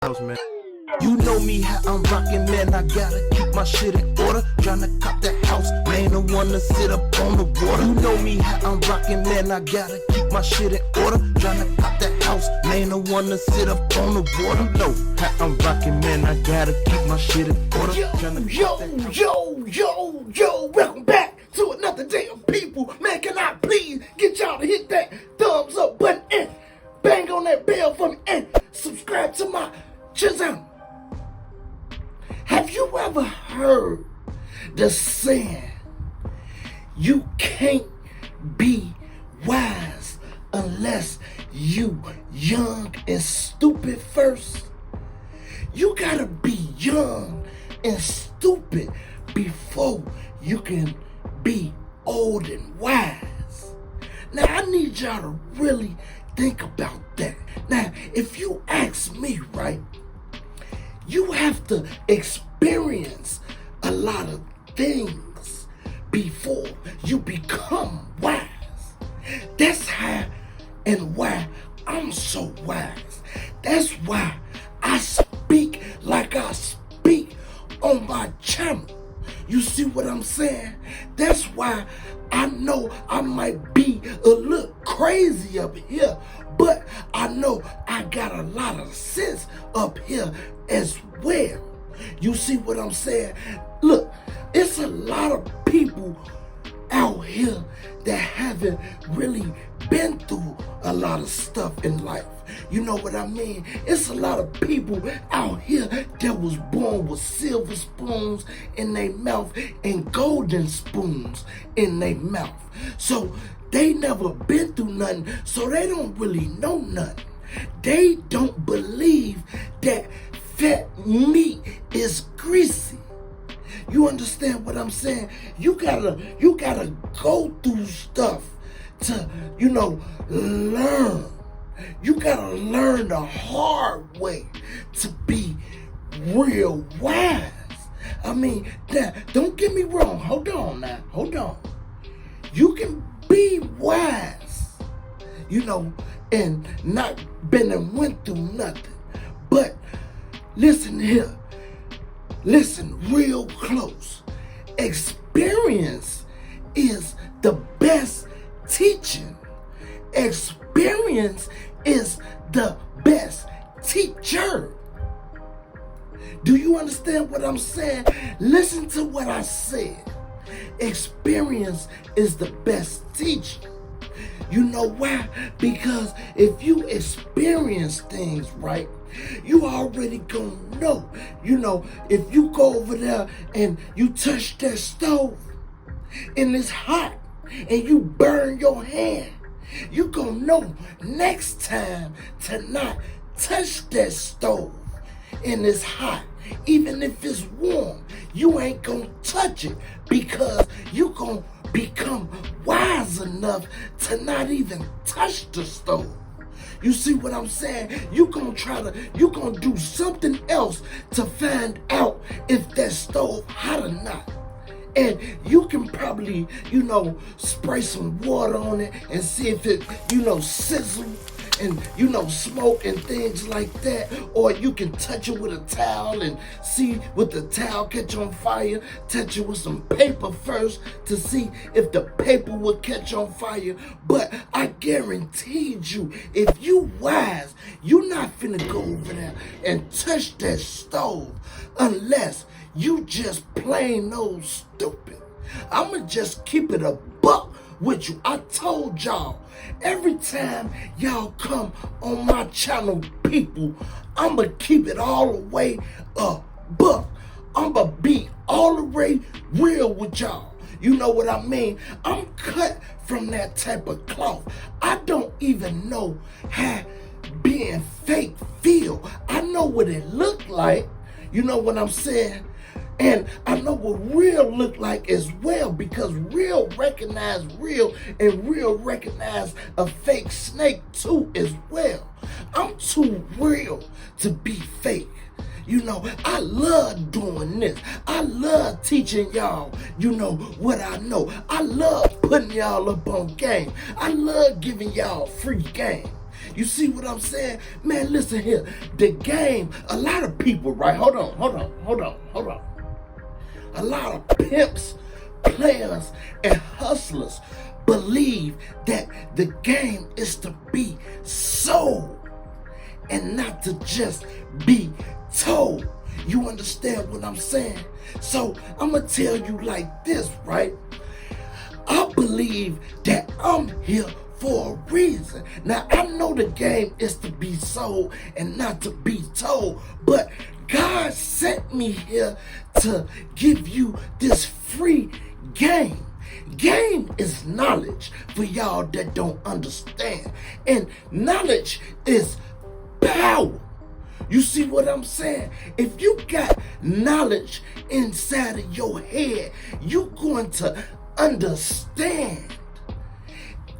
house, man. You know me, how I'm rockin', man. I gotta keep my shit in order. Tryna cop that house, man. I wanna sit up on the water. You know me, how I'm rockin', man. I gotta keep my shit in order. Tryna cop that house, man. I wanna sit up on the water. You know how I'm rockin', man. I gotta keep my shit in order. Yo, welcome back to another day of people. Man, can I please get y'all to hit that thumbs up button and bang on that bell for me and subscribe to my channel. Have you ever heard the saying, you can't be wise unless you young and stupid first? You gotta be young and stupid before you can be old and wise. Now, I need y'all to really think about that. Now, if you ask me, right, you have to experience a lot of things before you become wise. That's how and why I'm so wise. That's why I speak like I speak on my channel. You see what I'm saying? That's why I know I might be a little crazy up here, but I know I got a lot of sense up here as well. You see what I'm saying? Look, it's a lot of people out here that haven't really been through a lot of stuff in life. You know what I mean? It's a lot of people out here that was born with silver spoons in their mouth and golden spoons in their mouth. So they never been through nothing, so they don't really know nothing. They don't believe that fat meat is greasy. You understand what I'm saying? You gotta go through stuff to, learn. You gotta learn the hard way to be real wise. I mean, now, don't get me wrong. Hold on. You can be wise, and not been and went through nothing. But listen here. Listen real close. Experience is the best teaching. Experience is the best teacher. Do you understand what I'm saying? Listen to what I said. Experience is the best teacher. You know why? Because if you experience things, right, you already gonna know. If you go over there and you touch that stove and it's hot and you burn your hand, you gonna know next time to not touch that stove and it's hot. Even if it's warm, you ain't gonna touch it because you gonna become wise enough to not even touch the stove. You see what I'm saying? You gonna do something else to find out if that stove hot or not. And you can probably, spray some water on it and see if it, sizzle and, smoke and things like that. Or you can touch it with a towel and see with the towel catch on fire. Touch it with some paper first to see if the paper will catch on fire. But I guaranteed you, if you wise, you not finna go over there and touch that stove unless you just plain old stupid. I'ma just keep it a buck with you. I told y'all, every time y'all come on my channel, people, I'ma keep it all the way a buck. I'ma be all the way real with y'all. You know what I mean? I'm cut from that type of cloth. I don't even know how being fake feel. I know what it look like. You know what I'm saying? And I know what real look like as well, because real recognize real and real recognize a fake snake too as well. I'm too real to be fake. I love doing this. I love teaching y'all, what I know. I love putting y'all up on game. I love giving y'all free game. You see what I'm saying? Man, listen here. The game, a lot of people, right? Hold on. A lot of pimps, players, and hustlers believe that the game is to be sold and not to just be told. You understand what I'm saying? So I'm going to tell you like this, right? I believe that I'm here for a reason. Now, I know the game is to be sold and not to be told, but God sent me here to give you this free game. Game is knowledge for y'all that don't understand. And knowledge is power. You see what I'm saying? If you got knowledge inside of your head, you're going to understand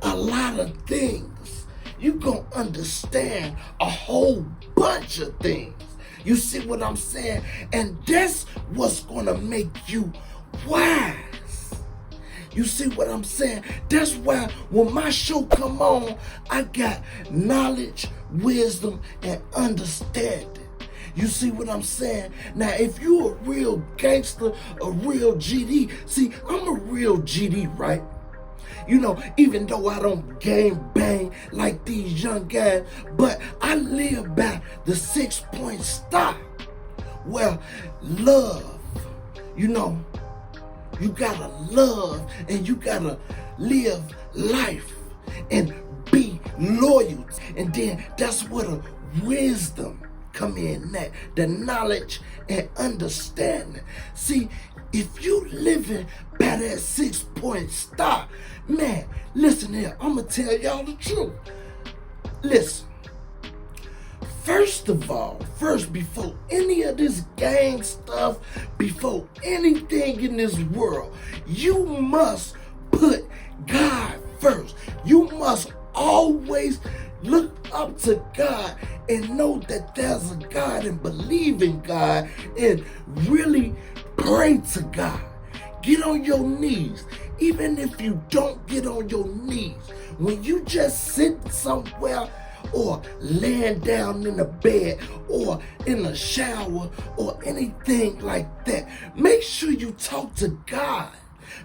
a lot of things. You're going to understand a whole bunch of things. You see what I'm saying? And that's what's going to make you wise. You see what I'm saying? That's why when my show come on, I got knowledge, wisdom, and understanding. You see what I'm saying? Now, if you a real gangster, a real GD, see, I'm a real GD, right? You know, even though I don't gang bang like these young guys, but I live by the 6-point style. Well, love, you know, you gotta love and you gotta live life and be loyal. And then that's where the wisdom come in, that the knowledge and understanding. See, if you living by that 6-point star, man, listen here, I'm gonna tell y'all the truth. Listen. First of all, before any of this gang stuff, before anything in this world, you must put God first. You must always look up to God and know that there's a God and believe in God and really pray to God. Get on your knees. Even if you don't get on your knees, when you just sit somewhere or laying down in a bed or in a shower or anything like that, make sure you talk to God.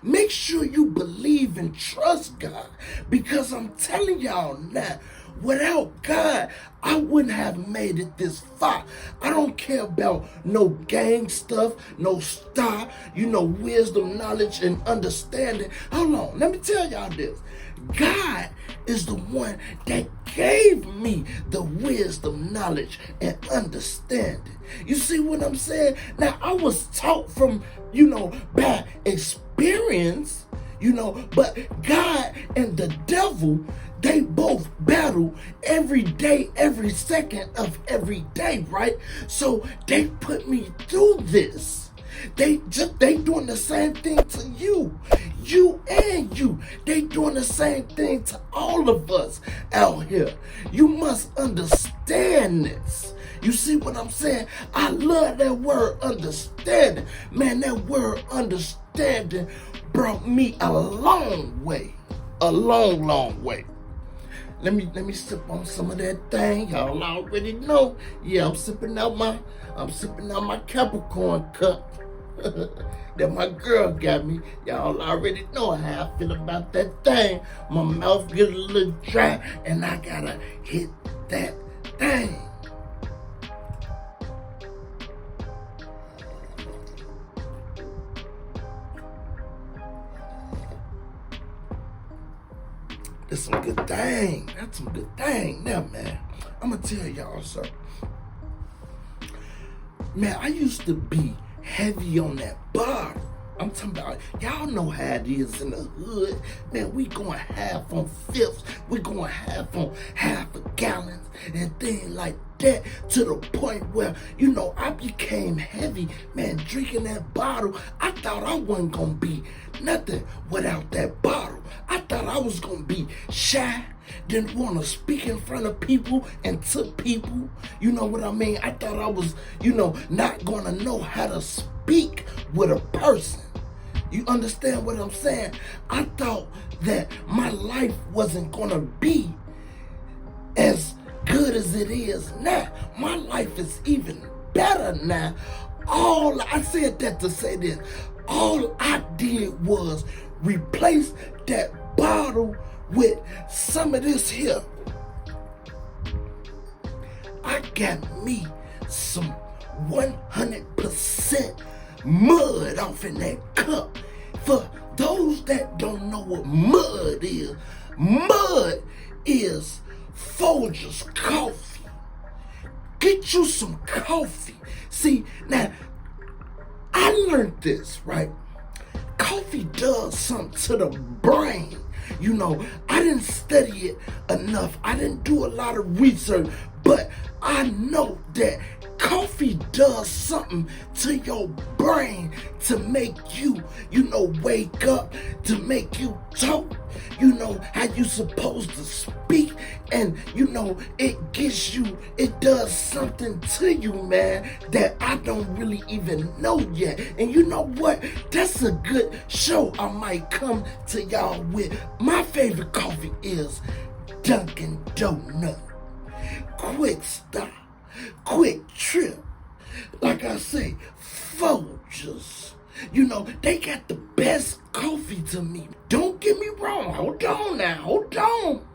Make sure you believe and trust God, because I'm telling y'all now, without God, I wouldn't have made it this far. I don't care about no gang stuff, no star, wisdom, knowledge, and understanding. Hold on, let me tell y'all this. God is the one that gave me the wisdom, knowledge, and understanding. You see what I'm saying? Now, I was taught from, by experience, but God and the devil, they both battle every day, every second of every day, right? So they put me through this. They doing the same thing to you. They doing the same thing to all of us out here. You must understand this. You see what I'm saying? I love that word understanding. Man, that word understanding brought me a long way. A long, long way. Let me sip on some of that thing. Y'all already know. Yeah, I'm sipping out my Capricorn cup that my girl got me. Y'all already know how I feel about that thing. My mouth gets a little dry and I gotta hit that thing. That's some good thing. That's some good thing. Now, man, I'm going to tell y'all something. Man, I used to be heavy on that bottle. I'm talking about, y'all know how it is in the hood. Man, we going half on fifths. We going half on half a gallons and things like that, to the point where, I became heavy. Man, drinking that bottle, I thought I wasn't going to be nothing without that bottle. I thought I was going to be shy, didn't want to speak in front of people and to people. You know what I mean? I thought I was, not going to know how to speak with a person. You understand what I'm saying? I thought that my life wasn't going to be as good as it is now. My life is even better now. I said that to say this. All I did was replace that bottle with some of this here. I got me some 100% mud off in that cup. For those that don't know what mud is Folgers coffee. Get you some coffee. See, now, I learned this, right? Coffee does something to the brain. You know, I didn't study it enough. I didn't do a lot of research, but I know that coffee does something to your brain to make you, wake up, to make you talk, how you supposed to speak, and, it does something to you, man, that I don't really even know yet. And you know what? That's a good show I might come to y'all with. My favorite coffee is Dunkin' Donut. Quick stop, quick trip. Like I say, Folgers. They got the best coffee to me. Don't get me wrong. Hold on.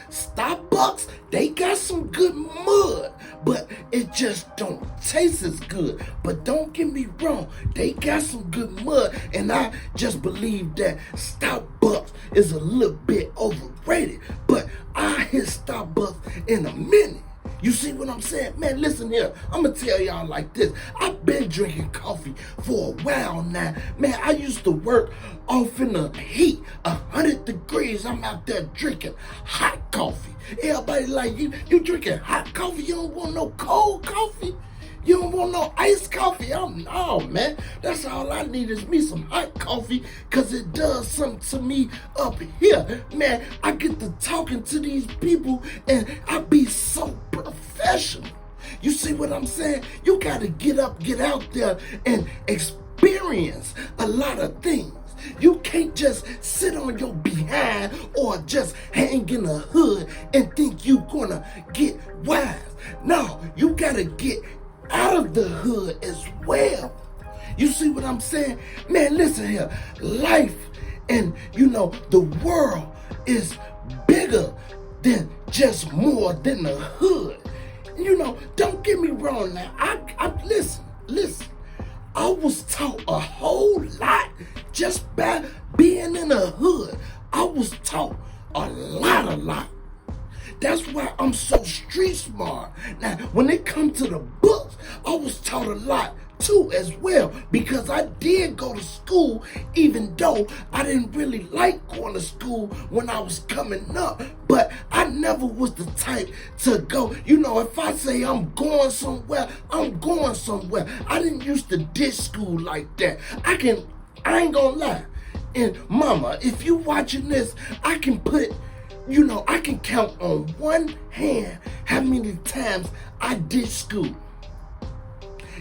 Starbucks, they got some good mud, but it just don't taste as good. But don't get me wrong, they got some good mud, and I just believe that Starbucks is a little bit overrated. But I hit Starbucks in a minute. You see what I'm saying? Man, listen here. I'm going to tell y'all like this. I've been drinking coffee for a while now. Man, I used to work off in the heat, 100 degrees. I'm out there drinking hot coffee. Everybody like, you drinking hot coffee? You don't want no cold coffee? You don't want no iced coffee? No, man. That's all I need is me some hot coffee, because it does something to me up here. Man, I get to talking to these people, and I be so professional. You see what I'm saying? You got to get out there, and experience a lot of things. You can't just sit on your behind or just hang in the hood and think you gonna get wise. No, you got to get out of the hood as well. You see what I'm saying? Man, listen here. Life and, the world is bigger than just more than the hood. Don't get me wrong now. I listen. I was taught a whole lot just by being in the hood. I was taught a lot. That's why I'm so street smart. Now, when it comes to the books, I was taught a lot too as well, because I did go to school, even though I didn't really like going to school when I was coming up. But I never was the type to go, if I say I'm going somewhere, I'm going somewhere. I didn't used to ditch school like that. I ain't gonna lie. And mama, if you watching this, I can count on one hand how many times I did school.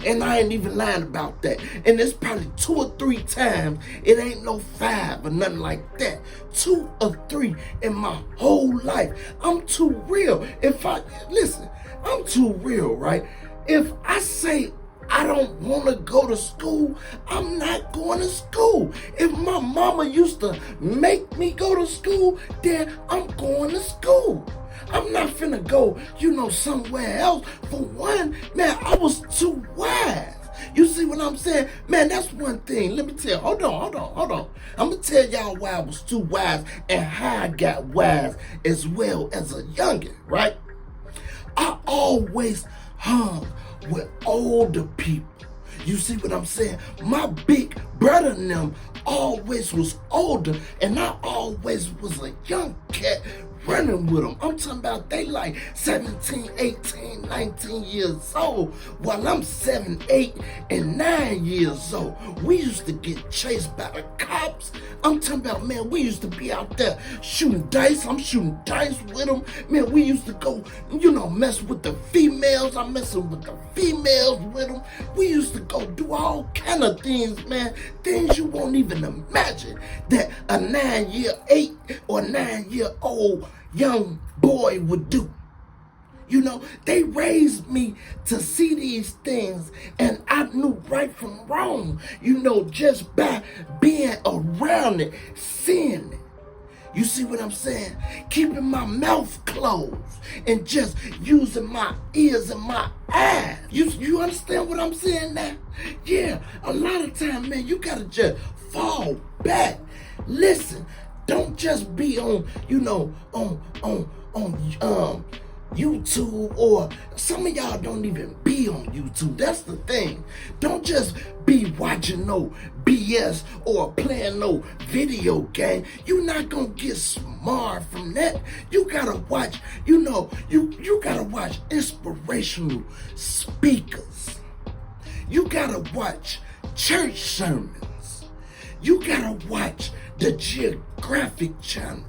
And I ain't even lying about that. And it's probably 2 or 3 times. It ain't no 5 or nothing like that. 2 or 3 in my whole life. I'm too real. I'm too real, right? If I say I don't want to go to school, I'm not going to school. If my mama used to make me go to school, then I'm going to school. I'm not finna go, somewhere else. For one, man, I was too wise. You see what I'm saying? Man, that's one thing. Let me tell you. Hold on. I'm going to tell y'all why I was too wise and how I got wise as well as a youngin', right? I always hung with older people. You see what I'm saying? My big brother and them always was older, and I always was a young cat running with them. I'm talking about they like 17, 18, 19 years old, while I'm 7, 8, and 9 years old. We used to get chased by the cops. I'm talking about, man, we used to be out there shooting dice. I'm shooting dice with them. Man, we used to go, mess with the females. I'm messing with the females with them. We used to go do all kind of things, man. Things you won't even imagine that a 9-year, 8 or 9-year-old young boy would do. You know, they raised me to see these things, and I knew right from wrong, you know, just by being around it, seeing it. You see what I'm saying? Keeping my mouth closed and just using my ears and my eyes. You understand what I'm saying now? Yeah, a lot of time, man, you gotta just fall back. Listen, don't just be on, you know, on YouTube, or some of y'all don't even be on YouTube. That's the thing. Don't just be watching no BS or playing no video game. You're not gonna get smart from that. You gotta watch, you know, you gotta watch inspirational speakers. You gotta watch church sermons. You gotta watch the Geographic Channel.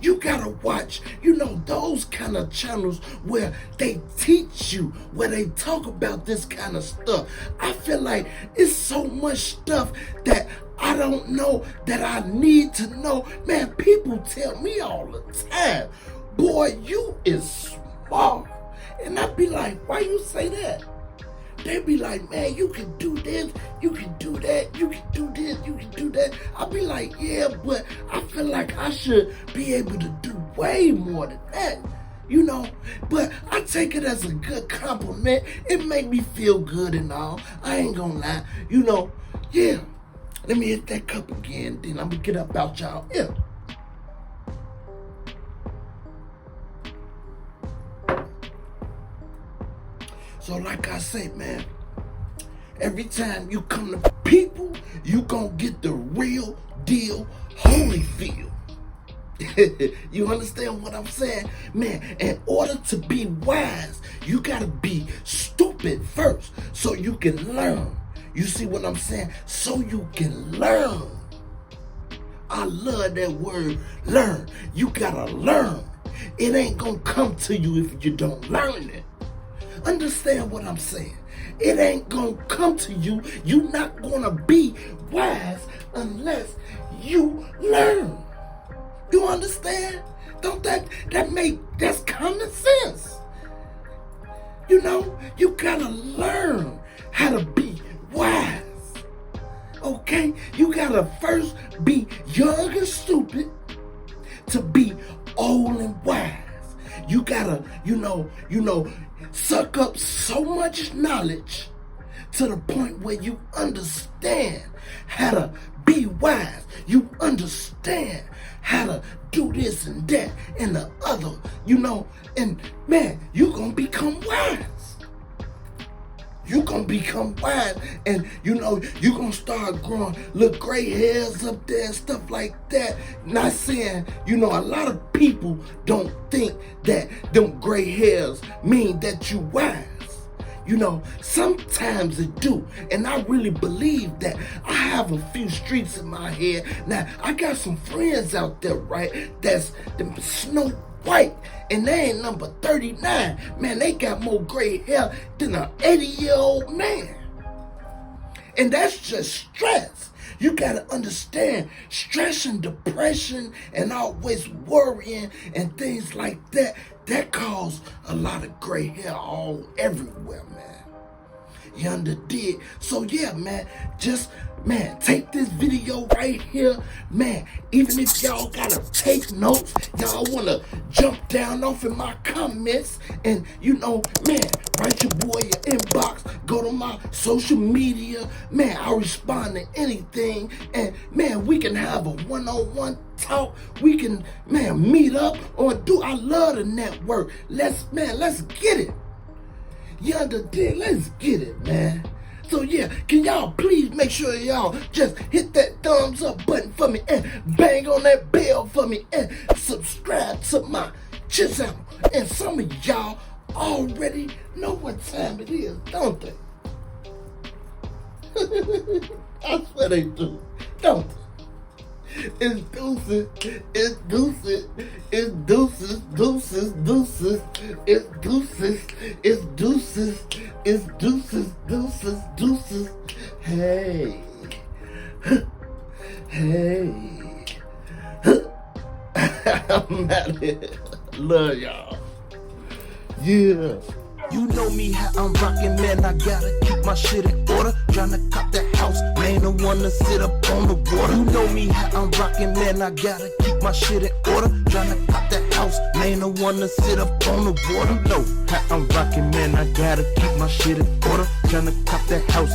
You gotta watch, you know, those kind of channels where they teach you, where they talk about this kind of stuff. I feel like it's so much stuff that I don't know that I need to know. Man, people tell me all the time, boy, you is smart. And I be like, why you say that? They be like, man, you can do this, you can do that, you can do this, you can do that. I be like, yeah, but I feel like I should be able to do way more than that, you know. But I take it as a good compliment. It make me feel good and all. I ain't gonna lie, you know. Yeah, let me hit that cup again, then I'm gonna get up out y'all. Yeah. So like I say, man, every time you come to people, you gonna get the real deal Holyfield. You understand what I'm saying? Man, in order to be wise, you gotta be stupid first so you can learn. You see what I'm saying? So you can learn. I love that word, learn. You gotta learn. It ain't gonna come to you if you don't learn it. Understand what I'm saying? It ain't gonna come to you. You're not gonna be wise unless you learn. You understand? Don't that's common sense. You know, you gotta learn how to be wise. Okay? You gotta first be young and stupid to be old and wise. You gotta, you know, suck up so much knowledge to the point where you understand how to be wise. You understand how to do this and that and the other, you know, and man, you gonna become wise. You gonna become wise, and you know, you gonna start growing little gray hairs up there and stuff like that. Not saying, you know, a lot of people don't think that them gray hairs mean that you wise. You know, sometimes it do, and I really believe that. I have a few streets in my head. Now, I got some friends out there, right, that's them Snow White, and they ain't number 39. Man, they got more gray hair than an 80-year-old man. And that's just stress. You gotta understand, stress and depression and always worrying and things like that, that cause a lot of gray hair all everywhere, man. You understand? So yeah, man, just, man, take this video right here, man. Even if y'all gotta take notes, y'all wanna jump down off in my comments and, you know, man, write your boy your inbox, go to my social media, man, I'll respond to anything, and man, we can have a one-on-one talk. We can, man, meet up or do. I love the network. Let's get it. You understand? Let's get it, man. So yeah, can y'all please make sure y'all just hit that thumbs up button for me and bang on that bell for me and subscribe to my channel. And some of y'all already know what time it is, don't they? I swear they do, don't they? It's deuces, it's deuces, it's deuces, deuces, deuces, it's deuces, it's deuces, it's deuces, deuces, deuces. Hey, hey, I'm out of here. Love y'all. Yeah. You know me how I'm rockin', man, I gotta keep my shit in order. Tryna cop that house, man, the one to sit up on the water. You know me how I'm rockin', man, I gotta keep my shit in order. Tryna cop that house, man, the one to sit up on the water. You know how I'm rockin', man, I gotta keep my shit in order. Tryna cop that house.